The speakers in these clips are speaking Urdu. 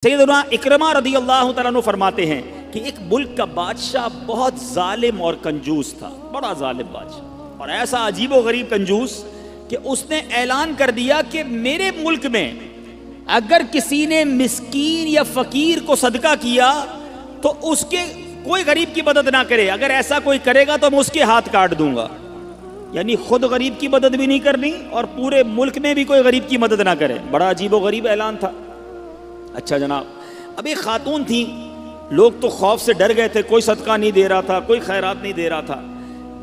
سیدنا اکرمہ رضی اللہ تعالیٰ عنہ فرماتے ہیں کہ ایک ملک کا بادشاہ بہت ظالم اور کنجوس تھا، بڑا ظالم بادشاہ، اور ایسا عجیب و غریب کنجوس کہ اس نے اعلان کر دیا کہ میرے ملک میں اگر کسی نے مسکین یا فقیر کو صدقہ کیا تو اس کے کوئی غریب کی مدد نہ کرے، اگر ایسا کوئی کرے گا تو میں اس کے ہاتھ کاٹ دوں گا۔ یعنی خود غریب کی مدد بھی نہیں کرنی اور پورے ملک میں بھی کوئی غریب کی مدد نہ کرے۔ بڑا عجیب و غریب اعلان تھا۔ اچھا جناب، اب ایک خاتون تھی، لوگ تو خوف سے ڈر گئے تھے، کوئی صدقہ نہیں دے رہا تھا، کوئی خیرات نہیں دے رہا تھا۔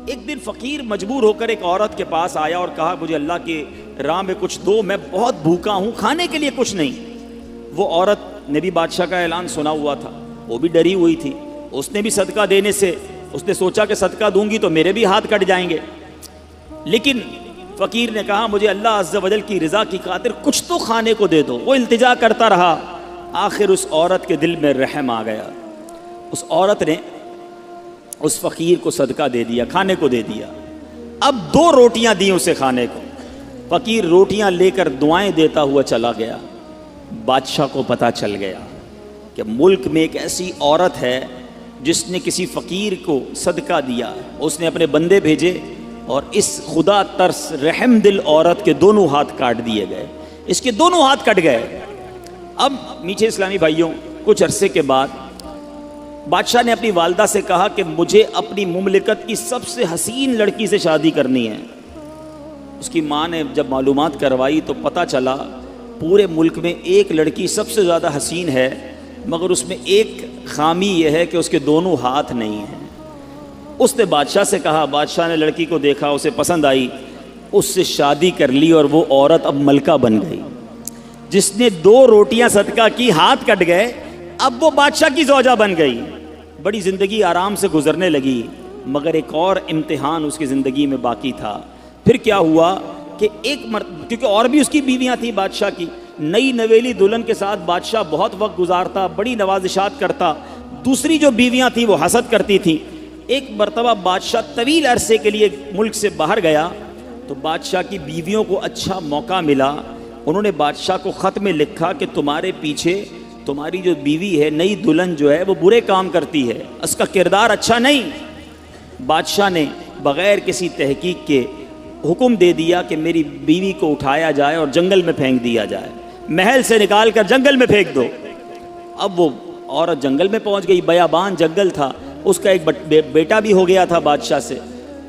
ایک دن فقیر مجبور ہو کر ایک عورت کے پاس آیا اور کہا مجھے اللہ کی راہ میں کچھ دو، میں بہت بھوکا ہوں، کھانے کے لیے کچھ نہیں۔ وہ عورت نے بھی بادشاہ کا اعلان سنا ہوا تھا، وہ بھی ڈری ہوئی تھی، اس نے بھی صدقہ دینے سے اس نے سوچا کہ صدقہ دوں گی تو میرے بھی ہاتھ کٹ جائیں گے، لیکن فقیر نے کہا مجھے اللہ عز و جل کی رضا کی خاطر کچھ تو کھانے کو دے دو۔ وہ التجا کرتا رہا، آخر اس عورت کے دل میں رحم آ گیا، اس عورت نے اس فقیر کو صدقہ دے دیا، کھانے کو دے دیا۔ اب 2 روٹیاں دی اسے کھانے کو، فقیر روٹیاں لے کر دعائیں دیتا ہوا چلا گیا۔ بادشاہ کو پتہ چل گیا کہ ملک میں ایک ایسی عورت ہے جس نے کسی فقیر کو صدقہ دیا۔ اس نے اپنے بندے بھیجے اور اس خدا ترس رحم دل عورت کے دونوں ہاتھ کاٹ دیے گئے، اس کے دونوں ہاتھ کٹ گئے۔ اب میٹھے اسلامی بھائیوں، کچھ عرصے کے بعد بادشاہ نے اپنی والدہ سے کہا کہ مجھے اپنی مملکت کی سب سے حسین لڑکی سے شادی کرنی ہے۔ اس کی ماں نے جب معلومات کروائی تو پتہ چلا پورے ملک میں ایک لڑکی سب سے زیادہ حسین ہے، مگر اس میں ایک خامی یہ ہے کہ اس کے دونوں ہاتھ نہیں ہیں۔ اس نے بادشاہ سے کہا، بادشاہ نے لڑکی کو دیکھا، اسے پسند آئی، اس سے شادی کر لی اور وہ عورت اب ملکہ بن گئی۔ جس نے 2 روٹیاں صدقہ کی، ہاتھ کٹ گئے، اب وہ بادشاہ کی زوجہ بن گئی۔ بڑی زندگی آرام سے گزرنے لگی، مگر ایک اور امتحان اس کی زندگی میں باقی تھا۔ پھر کیا ہوا کہ کیونکہ اور بھی اس کی بیویاں تھیں بادشاہ کی، نئی نویلی دلہن کے ساتھ بادشاہ بہت وقت گزارتا، بڑی نوازشات کرتا، دوسری جو بیویاں تھیں وہ حسد کرتی تھیں۔ ایک مرتبہ بادشاہ طویل عرصے کے لیے ملک سے باہر گیا تو بادشاہ کی بیویوں کو اچھا موقع ملا، انہوں نے بادشاہ کو خط میں لکھا کہ تمہارے پیچھے تمہاری جو بیوی ہے، نئی دلہن جو ہے، وہ برے کام کرتی ہے، اس کا کردار اچھا نہیں۔ بادشاہ نے بغیر کسی تحقیق کے حکم دے دیا کہ میری بیوی کو اٹھایا جائے اور جنگل میں پھینک دیا جائے، محل سے نکال کر جنگل میں پھینک دو۔ اب وہ عورت جنگل میں پہنچ گئی، بیابان جنگل تھا، اس کا ایک بیٹا بھی ہو گیا تھا بادشاہ سے۔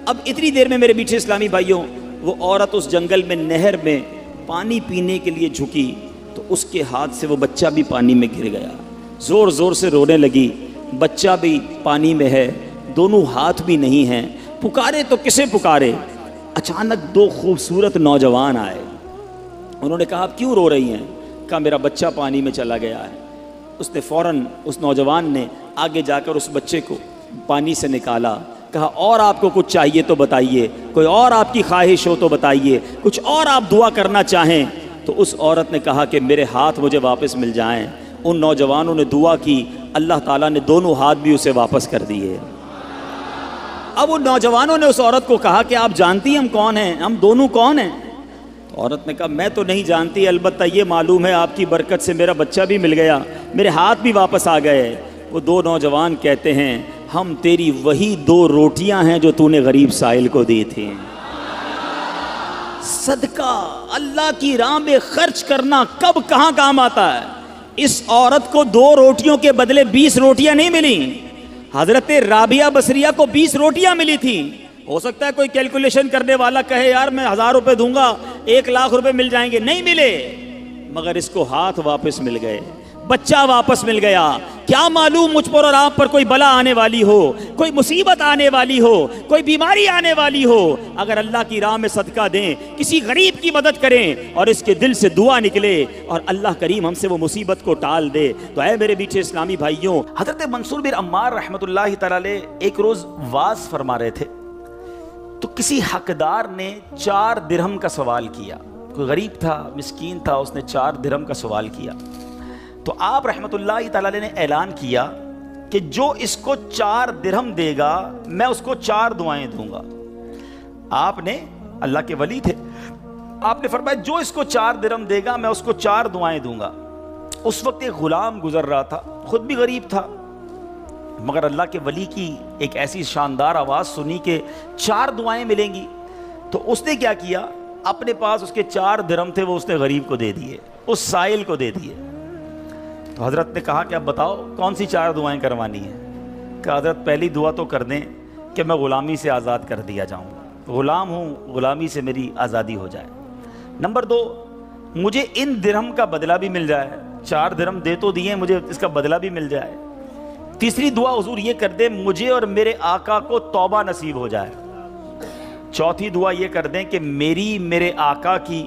اب اتنی دیر میں میرے میٹھے اسلامی بھائیوں، وہ عورت اس جنگل میں نہر میں پانی پینے کے لیے جھکی تو اس کے ہاتھ سے وہ بچہ بھی پانی میں گر گیا، زور زور سے رونے لگی، بچہ بھی پانی میں ہے، دونوں ہاتھ بھی نہیں ہیں، پکارے تو کسے پکارے؟ اچانک 2 خوبصورت نوجوان آئے، انہوں نے کہا آپ کیوں رو رہی ہیں؟ کہا میرا بچہ پانی میں چلا گیا ہے۔ اس نے فوراً اس نوجوان نے آگے جا کر اس بچے کو پانی سے نکالا، کہا اور آپ کو کچھ چاہیے تو بتائیے، کوئی اور آپ کی خواہش ہو تو بتائیے، کچھ اور آپ دعا کرنا چاہیں تو۔ اس عورت نے کہا کہ میرے ہاتھ مجھے واپس مل جائیں۔ ان نوجوانوں نے دعا کی، اللہ تعالیٰ نے دونوں ہاتھ بھی اسے واپس کر دیے۔ اب ان نوجوانوں نے اس عورت کو کہا کہ آپ جانتی ہیں ہم کون ہیں، ہم دونوں کون ہیں؟ تو عورت نے کہا میں تو نہیں جانتی، البتہ یہ معلوم ہے آپ کی برکت سے میرا بچہ بھی مل گیا، میرے ہاتھ بھی واپس آ گئے۔ وہ 2 نوجوان کہتے ہیں ہم تیری وہی 2 روٹیاں ہیں جو تو نے غریب سائل کو دی تھی۔ صدقہ اللہ کی راہ میں خرچ کرنا کب کہاں کام آتا ہے۔ اس عورت کو 2 روٹیوں کے بدلے 20 روٹیاں نہیں ملیں، حضرت رابعہ بصریہ کو 20 روٹیاں ملی تھیں۔ ہو سکتا ہے کوئی کیلکولیشن کرنے والا کہے یار میں 1000 روپے دوں گا 1 لاکھ روپے مل جائیں گے، نہیں ملے، مگر اس کو ہاتھ واپس مل گئے، بچہ واپس مل گیا۔ کیا معلوم مجھ پر اور آپ پر کوئی بلا آنے والی ہو، کوئی مصیبت آنے والی ہو، کوئی بیماری آنے والی ہو، اگر اللہ کی راہ میں صدقہ دیں، کسی غریب کی مدد کریں اور اس کے دل سے دعا نکلے اور اللہ کریم ہم سے وہ مصیبت کو ٹال دے تو اے میرے میٹھے اسلامی بھائیوں، حضرت منصور بن عمار رحمۃ اللہ تعالی علیہ ایک روز واز فرما رہے تھے تو کسی حقدار نے 4 درہم کا سوال کیا۔ کوئی غریب تھا، مسکین تھا، اس نے 4 درہم کا سوال کیا تو آپ رحمۃ اللہ تعالی علیہ نے اعلان کیا کہ جو اس کو 4 درہم دے گا میں اس کو 4 دعائیں دوں گا۔ آپ نے، اللہ کے ولی تھے، آپ نے فرمایا جو اس کو 4 درہم دے گا میں اس کو 4 دعائیں دوں گا۔ اس وقت ایک غلام گزر رہا تھا، خود بھی غریب تھا، مگر اللہ کے ولی کی ایک ایسی شاندار آواز سنی کہ 4 دعائیں ملیں گی، تو اس نے کیا کیا، اپنے پاس اس کے 4 درہم تھے، وہ اس نے غریب کو دے دیے، اس سائل کو دے دیے۔ تو حضرت نے کہا کہ اب بتاؤ کون سی 4 دعائیں کروانی ہیں؟ کہ حضرت پہلی دعا تو کر دیں کہ میں غلامی سے آزاد کر دیا جاؤں، غلام ہوں، غلامی سے میری آزادی ہو جائے۔ نمبر 2، مجھے ان درہم کا بدلہ بھی مل جائے، 4 درہم دے تو دیے، مجھے اس کا بدلہ بھی مل جائے۔ تیسری دعا حضور یہ کر دیں مجھے اور میرے آقا کو توبہ نصیب ہو جائے۔ چوتھی دعا یہ کر دیں کہ میری، میرے آقا کی،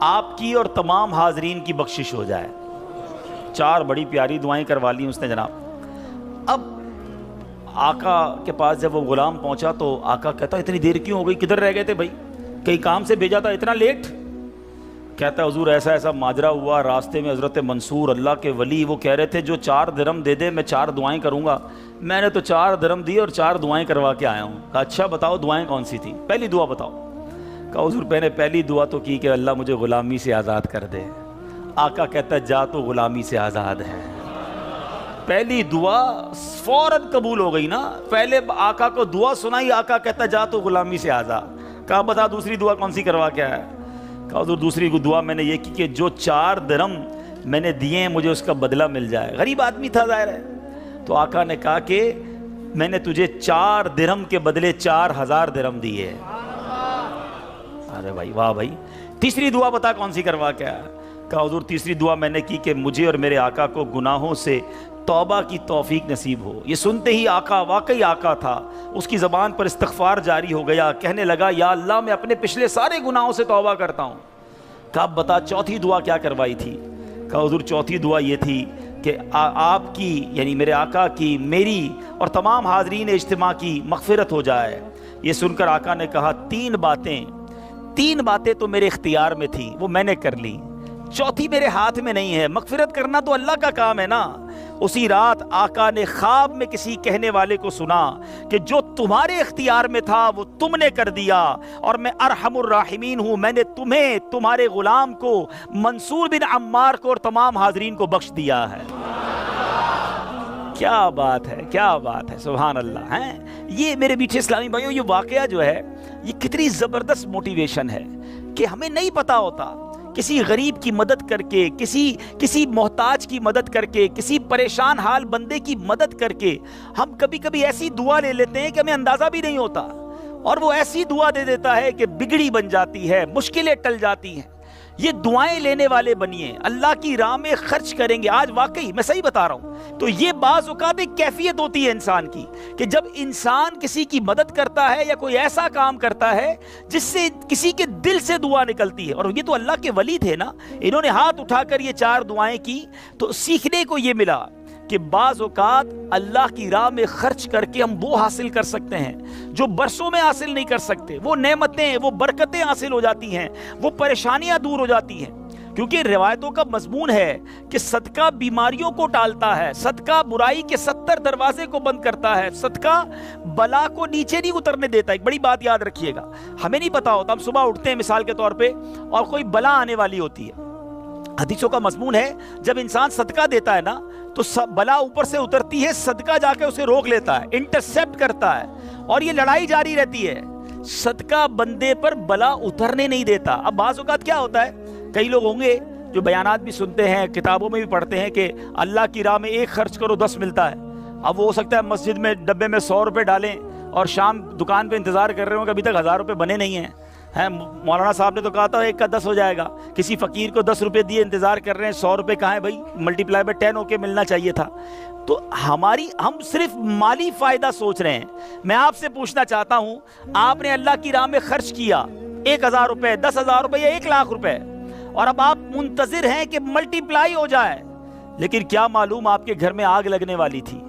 آپ کی اور تمام حاضرین کی بخشش ہو جائے۔ 4 بڑی پیاری دعائیں کروا لی اس نے جناب۔ اب آقا کے پاس جب وہ غلام پہنچا تو آقا کہتا اتنی دیر کیوں ہو گئی، کدھر رہ گئے تھے بھائی، کئی کام سے بھیجا تھا، اتنا لیٹ؟ کہتا ہے حضور ایسا ایسا ماجرا ہوا، راستے میں حضرت منصور اللہ کے ولی وہ کہہ رہے تھے جو 4 درہم دے دے میں 4 دعائیں کروں گا، میں نے تو 4 درہم دی اور 4 دعائیں کروا کے آیا ہوں۔ کہا اچھا بتاؤ دعائیں کون سی تھیں، پہلی دعا بتاؤ۔ کہا حضور میں نے پہلی دعا تو کی کہ اللہ مجھے غلامی سے آزاد کر دے۔ آقا کہتا ہے جا تو غلامی سے آزاد ہے۔ پہلی دعا فوراً قبول ہو گئی نا، پہلے آقا کو دعا سنائی، آقا کہتا ہے جا تو غلامی سے آزاد۔ کہا بتا دوسری دعا کون سی کروا کے آیا؟ کہا حضور دوسری دعا میں نے یہ کی کہ جو 4 درہم میں نے دیے ہیں مجھے اس کا بدلہ مل جائے۔ غریب آدمی تھا ظاہر ہے، تو آقا نے کہا کہ میں نے تجھے 4 درہم کے بدلے 4000 درہم دیے۔ ارے بھائی واہ بھائی، تیسری دعا بتا کون سی کروا کے آیا؟ کہا حضور تیسری دعا میں نے کی کہ مجھے اور میرے آقا کو گناہوں سے توبہ کی توفیق نصیب ہو۔ یہ سنتے ہی آقا واقعی آقا تھا، اس کی زبان پر استغفار جاری ہو گیا، کہنے لگا یا اللہ میں اپنے پچھلے سارے گناہوں سے توبہ کرتا ہوں۔ کہا اب بتا چوتھی دعا کیا کروائی تھی؟ کہا حضور چوتھی دعا یہ تھی کہ آپ کی یعنی میرے آقا کی، میری اور تمام حاضرین اجتماع کی مغفرت ہو جائے۔ یہ سن کر آقا نے کہا 3 باتیں تو میرے اختیار میں تھیں، وہ میں نے کر لی، چوتھی میرے ہاتھ میں نہیں ہے، مغفرت کرنا تو اللہ کا کام ہے نا۔ اسی رات آقا نے خواب میں کسی کہنے والے کو سنا کہ جو تمہارے اختیار میں تھا وہ تم نے کر دیا، اور میں ارحم الراحمین ہوں، میں نے تمہیں، تمہارے غلام کو، منصور بن عمار کو اور تمام حاضرین کو بخش دیا ہے۔ کیا بات ہے، کیا بات ہے، سبحان اللہ ہے۔ یہ میرے میٹھے اسلامی بھائیوں، یہ واقعہ جو ہے یہ کتنی زبردست موٹیویشن ہے کہ ہمیں نہیں پتا ہوتا، کسی غریب کی مدد کر کے، کسی محتاج کی مدد کر کے، کسی پریشان حال بندے کی مدد کر کے ہم کبھی کبھی ایسی دعا لے لیتے ہیں کہ ہمیں اندازہ بھی نہیں ہوتا، اور وہ ایسی دعا دے دیتا ہے کہ بگڑی بن جاتی ہے، مشکلیں ٹل جاتی ہیں۔ یہ دعائیں لینے والے بنیے، اللہ کی راہ میں خرچ کریں گے۔ آج واقعی میں صحیح بتا رہا ہوں، تو یہ بعض اوقات ایک کیفیت ہوتی ہے انسان کی کہ جب انسان کسی کی مدد کرتا ہے یا کوئی ایسا کام کرتا ہے جس سے کسی کے دل سے دعا نکلتی ہے، اور یہ تو اللہ کے ولی تھے نا، انہوں نے ہاتھ اٹھا کر یہ 4 دعائیں کی، تو سیکھنے کو یہ ملا کہ بعض اوقات اللہ کی راہ میں خرچ کر کے ہم وہ حاصل کر سکتے ہیں جو برسوں میں حاصل نہیں کر سکتے، وہ نعمتیں، وہ برکتیں حاصل ہو جاتی ہیں، وہ پریشانیاں دور ہو جاتی ہیں۔ کیونکہ روایتوں کا مضمون ہے کہ صدقہ بیماریوں کو ٹالتا ہے، صدقہ برائی کے 70 دروازے کو بند کرتا ہے، صدقہ بلا کو نیچے نہیں اترنے دیتا۔ ایک بڑی بات یاد رکھیے گا، ہمیں نہیں پتا ہوتا، ہم صبح اٹھتے ہیں مثال کے طور پہ اور کوئی بلا آنے والی ہوتی ہے، حدیثوں کا مضمون ہے جب انسان صدقہ دیتا ہے نا تو بلا اوپر سے اترتی ہے، صدقہ جا کے اسے روک لیتا ہے، انٹرسیپٹ کرتا ہے، اور یہ لڑائی جاری رہتی ہے، صدقہ بندے پر بلا اترنے نہیں دیتا۔ اب بعض اوقات کیا ہوتا ہے، کئی لوگ ہوں گے جو بیانات بھی سنتے ہیں، کتابوں میں بھی پڑھتے ہیں کہ اللہ کی راہ میں 1 خرچ کرو 10 ملتا ہے۔ اب وہ ہو سکتا ہے مسجد میں ڈبے میں 100 روپے ڈالیں اور شام دکان پہ انتظار کر رہے ہوں کہ ابھی تک 1000 روپے بنے نہیں ہیں۔ مولانا صاحب نے تو کہا تھا 1 کا 10 ہو جائے گا، کسی فقیر کو 10 روپے دیے انتظار کر رہے ہیں، 100 روپے کہاں ہے بھائی، ملٹی پلائی بائی 10 ہو کے ملنا چاہیے تھا۔ تو ہم صرف مالی فائدہ سوچ رہے ہیں۔ میں آپ سے پوچھنا چاہتا ہوں، آپ نے اللہ کی راہ میں خرچ کیا 1000 روپے، 10,000 روپے یا 1,00,000 روپے، اور اب آپ منتظر ہیں کہ ملٹی پلائی ہو جائے، لیکن کیا معلوم آپ کے گھر میں آگ لگنے والی تھی،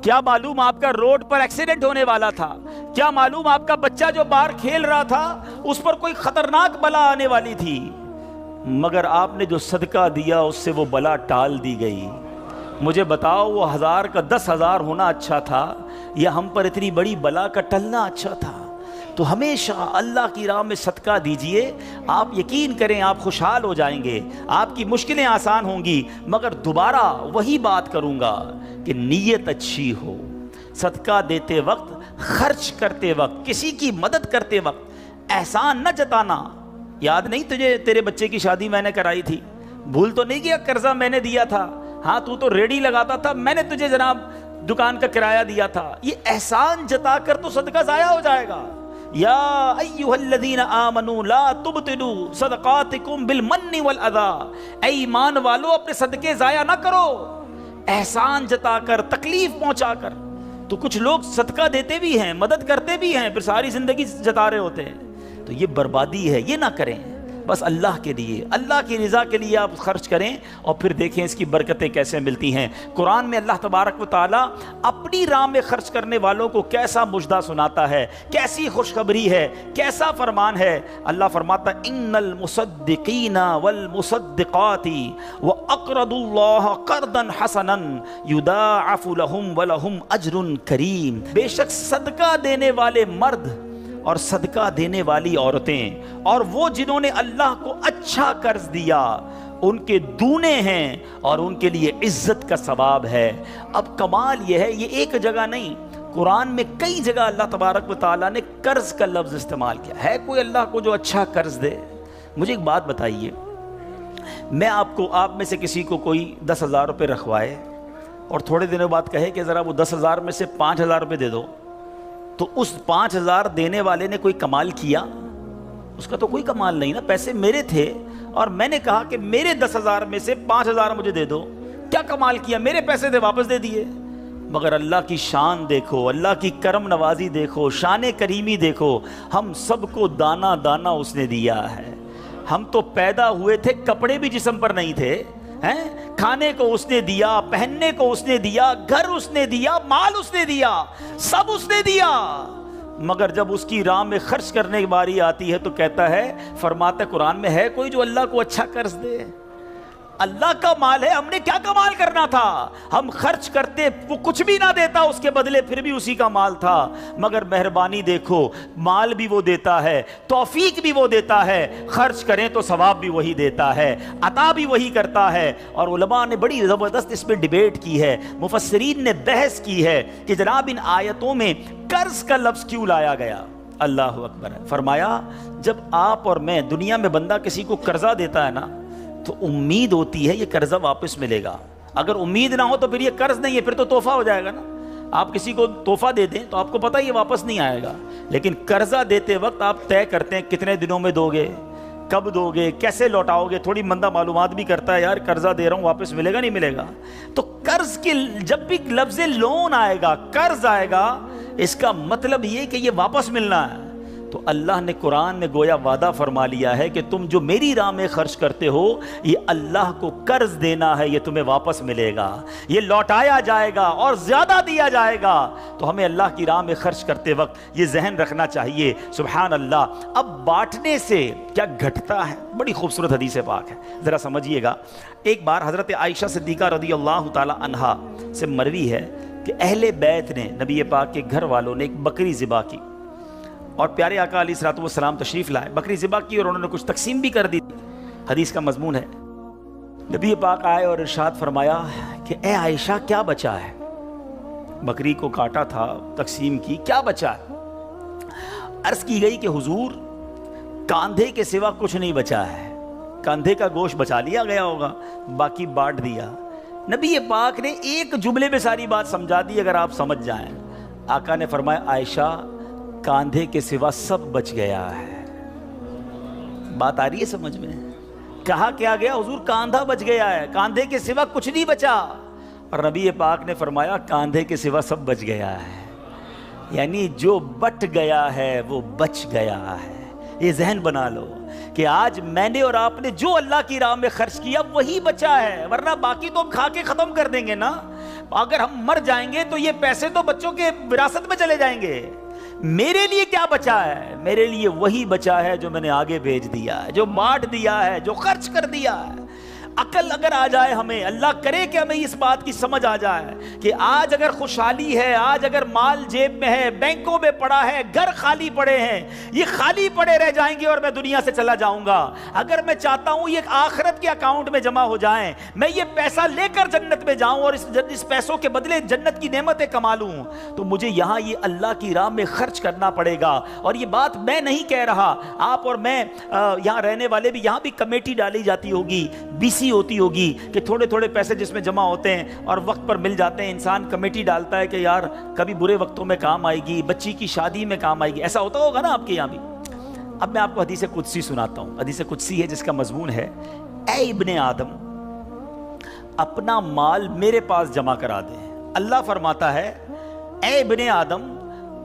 کیا معلوم آپ کا روڈ پر ایکسیڈنٹ ہونے والا تھا، کیا معلوم آپ کا بچہ جو باہر کھیل رہا تھا اس پر کوئی خطرناک بلا آنے والی تھی، مگر آپ نے جو صدقہ دیا اس سے وہ بلا ٹال دی گئی۔ مجھے بتاؤ وہ 1000 کا 10,000 ہونا اچھا تھا یا ہم پر اتنی بڑی بلا کا ٹلنا اچھا تھا؟ تو ہمیشہ اللہ کی راہ میں صدقہ دیجئے، آپ یقین کریں آپ خوشحال ہو جائیں گے، آپ کی مشکلیں آسان ہوں گی، مگر دوبارہ وہی بات کروں گا کہ نیت اچھی ہو، صدقہ دیتے وقت، خرچ کرتے وقت، کسی کی مدد کرتے وقت احسان نہ جتانا۔ یاد نہیں تجھے تیرے بچے کی شادی میں نے کرائی تھی؟ بھول تو نہیں گیا قرضہ میں نے دیا تھا؟ ہاں تو ریڈی لگاتا تھا، میں نے تجھے جناب دکان کا کرایہ دیا تھا۔ یہ احسان جتا کر تو صدقہ ضائع ہو جائے گا۔ یا ایھا الذین آمنوا لا تبطلوا صدقاتکم بالمن والاذی، اے ایمان والو اپنے صدقے ضائع نہ کرو احسان جتا کر، تکلیف پہنچا کر۔ تو کچھ لوگ صدقہ دیتے بھی ہیں، مدد کرتے بھی ہیں، پھر ساری زندگی جتا رہے ہوتے ہیں، تو یہ بربادی ہے، یہ نہ کریں۔ بس اللہ کے لیے، اللہ کی رضا کے لیے آپ خرچ کریں اور پھر دیکھیں اس کی برکتیں کیسے ملتی ہیں۔ قرآن میں اللہ تبارک و تعالیٰ اپنی راہ میں خرچ کرنے والوں کو کیسا مژدہ سناتا ہے، کیسی خوشخبری ہے، کیسا فرمان ہے۔ اللہ فرماتا ہے ان المصدقین والمصدقات واقرضوا اللہ قرضا حسنا یضاعف لهم ولهم اجر کریم، بے شک صدقہ دینے والے مرد اور صدقہ دینے والی عورتیں اور وہ جنہوں نے اللہ کو اچھا قرض دیا، ان کے دونے ہیں اور ان کے لیے عزت کا ثواب ہے۔ اب کمال یہ ہے، یہ ایک جگہ نہیں، قرآن میں کئی جگہ اللہ تبارک و تعالیٰ نے قرض کا لفظ استعمال کیا ہے۔ کوئی اللہ کو جو اچھا قرض دے؟ مجھے ایک بات بتائیے، میں آپ میں سے کسی کو کوئی 10,000 روپے رکھوائے اور تھوڑے دنوں بعد کہے کہ ذرا وہ 10,000 میں سے 5,000 روپے دے دو، تو اس 5,000 دینے والے نے کوئی کمال کیا؟ اس کا تو کوئی کمال نہیں نا، پیسے میرے تھے اور میں نے کہا کہ میرے 10,000 میں سے 5,000 مجھے دے دو، کیا کمال کیا؟ میرے پیسے تھے واپس دے دیے۔ مگر اللہ کی شان دیکھو، اللہ کی کرم نوازی دیکھو، شان کریمی دیکھو، ہم سب کو دانا دانا اس نے دیا ہے۔ ہم تو پیدا ہوئے تھے، کپڑے بھی جسم پر نہیں تھے، کھانے کو اس نے دیا، پہننے کو اس نے دیا، گھر اس نے دیا، مال اس نے دیا، سب اس نے دیا، مگر جب اس کی راہ میں خرچ کرنے کی باری آتی ہے تو کہتا ہے، فرماتا ہے قرآن میں، ہے کوئی جو اللہ کو اچھا قرض دے؟ اللہ کا مال ہے، ہم نے کیا کمال کرنا تھا؟ ہم خرچ کرتے، وہ کچھ بھی نہ دیتا اس کے بدلے، پھر بھی اسی کا مال تھا، مگر مہربانی دیکھو، مال بھی وہ دیتا ہے، توفیق بھی وہ دیتا ہے، خرچ کریں تو ثواب بھی وہی دیتا ہے، عطا بھی وہی کرتا ہے۔ اور علماء نے بڑی زبردست اس پہ ڈیبیٹ کی ہے، مفسرین نے بحث کی ہے کہ جناب ان آیتوں میں قرض کا لفظ کیوں لایا گیا؟ اللہ اکبر۔ فرمایا جب آپ اور میں، دنیا میں بندہ کسی کو قرضہ دیتا ہے نا تو امید ہوتی ہے یہ قرضہ واپس ملے گا، اگر امید نہ ہو تو پھر یہ قرض نہیں ہے، پھر تو تحفہ ہو جائے گا نا۔ آپ کسی کو تحفہ دے دیں تو آپ کو پتہ یہ واپس نہیں آئے گا، لیکن قرضہ دیتے وقت آپ طے کرتے ہیں کتنے دنوں میں دو گے، کب دو گے، کیسے لوٹاؤ گے، تھوڑی بندہ معلومات بھی کرتا ہے، یار قرضہ دے رہا ہوں واپس ملے گا نہیں ملے گا۔ تو قرض کے جب بھی لفظ لون آئے گا، قرض آئے گا، اس کا مطلب یہ کہ یہ واپس ملنا ہے۔ تو اللہ نے قرآن میں گویا وعدہ فرما لیا ہے کہ تم جو میری راہ میں خرچ کرتے ہو، یہ اللہ کو قرض دینا ہے، یہ تمہیں واپس ملے گا، یہ لوٹایا جائے گا اور زیادہ دیا جائے گا۔ تو ہمیں اللہ کی راہ میں خرچ کرتے وقت یہ ذہن رکھنا چاہیے۔ سبحان اللہ۔ اب بانٹنے سے کیا گھٹتا ہے؟ بڑی خوبصورت حدیث پاک ہے، ذرا سمجھیے گا۔ ایک بار حضرت عائشہ صدیقہ رضی اللہ تعالی عنہا سے مروی ہے کہ اہل بیت نے، نبی پاک کے گھر والوں نے ایک بکری ذبح کی اور پیارے آقا علیہ الصلوۃ والسلام تشریف لائے، بکری ذبح کی اور انہوں نے کچھ تقسیم بھی کر دی۔ حدیث کا مضمون ہے، نبی پاک آئے اور ارشاد فرمایا کہ اے عائشہ کیا بچا ہے؟ بکری کو کاٹا تھا، تقسیم کی، کیا بچا ہے؟ عرض کی گئی کہ حضور کاندھے کے سوا کچھ نہیں بچا ہے، کاندھے کا گوشت بچا لیا گیا ہوگا، باقی بانٹ دیا۔ نبی پاک نے ایک جملے میں ساری بات سمجھا دی، اگر آپ سمجھ جائیں۔ آقا نے فرمایا عائشہ کاندھے کے سوا سب بچ گیا ہے۔ بات آ رہی ہے سمجھ میں؟ کہا کیا گیا؟ حضور کاندھا بچ گیا ہے، کاندھے کے سوا کچھ نہیں بچا، اور نبی پاک نے فرمایا کاندھے کے سوا سب بچ گیا ہے، یعنی جو بٹ گیا ہے وہ بچ گیا ہے۔ یہ ذہن بنا لو کہ آج میں نے اور آپ نے جو اللہ کی راہ میں خرچ کیا وہی بچا ہے، ورنہ باقی تو ہم کھا کے ختم کر دیں گے نا۔ اگر ہم مر جائیں گے تو یہ پیسے تو بچوں کے وراثت میں چلے جائیں گے۔ میرے لیے کیا بچا ہے؟ میرے لیے وہی بچا ہے جو میں نے آگے بھیج دیا ہے، جو بانٹ دیا ہے، جو خرچ کر دیا ہے۔ عقل اگر آ جائے ہمیں، اللہ کرے کہ ہمیں اس بات کی سمجھ آ جائے کہ آج اگر خوشحالی ہے، آج اگر مال جیب میں ہے، بینکوں میں پڑا ہے، گھر خالی پڑے ہیں، یہ خالی پڑے رہ جائیں گے اور میں دنیا سے چلا جاؤں گا۔ اگر میں چاہتا ہوں یہ آخرت کے اکاؤنٹ میں جمع ہو جائیں، میں یہ پیسہ لے کر جنت میں جاؤں اور اس پیسوں کے بدلے جنت کی نعمتیں کما لوں، تو مجھے یہاں یہ اللہ کی راہ میں خرچ کرنا پڑے گا۔ اور یہ بات میں نہیں کہہ رہا، آپ اور میں یہاں رہنے والے بھی، یہاں بھی کمیٹی ڈالی جاتی ہوگی، BC ہوتی ہوگی کہ تھوڑے تھوڑے پیسے جس میں جمع ہوتے ہیں اور وقت پر مل جاتے ہیں، انسان کمیٹی ڈالتا ہے کہ یار کبھی برے وقتوں میں کام آئے گی، بچی کی شادی میں کام آئے گی۔ ایسا ہوتا ہوگا نا آپ کے یہاں بھی۔ اب میں آپ کو حدیث قدسی سناتا ہوں۔ حدیث قدسی ہے جس کا مضمون ہے، اے ابن آدم اپنا مال میرے پاس جمع کرا دے۔ اللہ فرماتا ہے، اے ابن آدم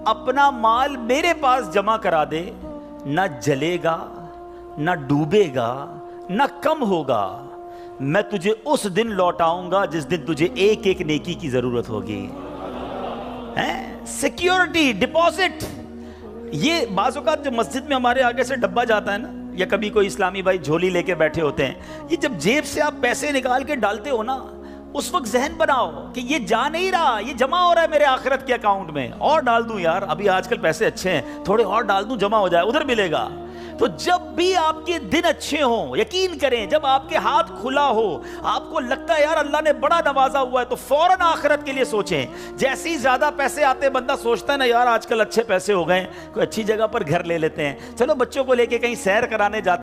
اپنا مال میرے پاس جمع کرا دے، نہ جلے گا، نہ ڈوبے گا، نہ کم ہوگا، میں تجھے اس دن لوٹاؤں گا جس دن تجھے ایک ایک نیکی کی ضرورت ہوگی۔ سیکیورٹی ڈپازٹ، یہ بعض اوقات جو مسجد میں ہمارے آگے سے ڈبہ جاتا ہے نا، یا کبھی کوئی اسلامی بھائی جھولی لے کے بیٹھے ہوتے ہیں، یہ جب جیب سے آپ پیسے نکال کے ڈالتے ہو نا، اس وقت ذہن بناؤ کہ یہ جا نہیں رہا، یہ جمع ہو رہا ہے میرے آخرت کے اکاؤنٹ میں، اور ڈال دوں یار، ابھی آج کل پیسے اچھے ہیں، تھوڑے اور ڈال دوں، جمع ہو جائے، ادھر ملے گا۔ تو جب بھی آپ کے دن اچھے ہوں، یقین کریں جب آپ کے ہاتھ کھلا ہو، آپ کو لگتا ہے یار اللہ نے بڑا نوازا ہوا ہے، تو فوراً آخرت کے لیے سوچیں۔ جیسے ہی زیادہ پیسے آتے بندہ سوچتا ہے نا یار آج کل اچھے پیسے ہو گئے، کوئی اچھی جگہ پر گھر لے لیتے ہیں، چلو بچوں کو لے کے کہیں سیر کرانے جاتے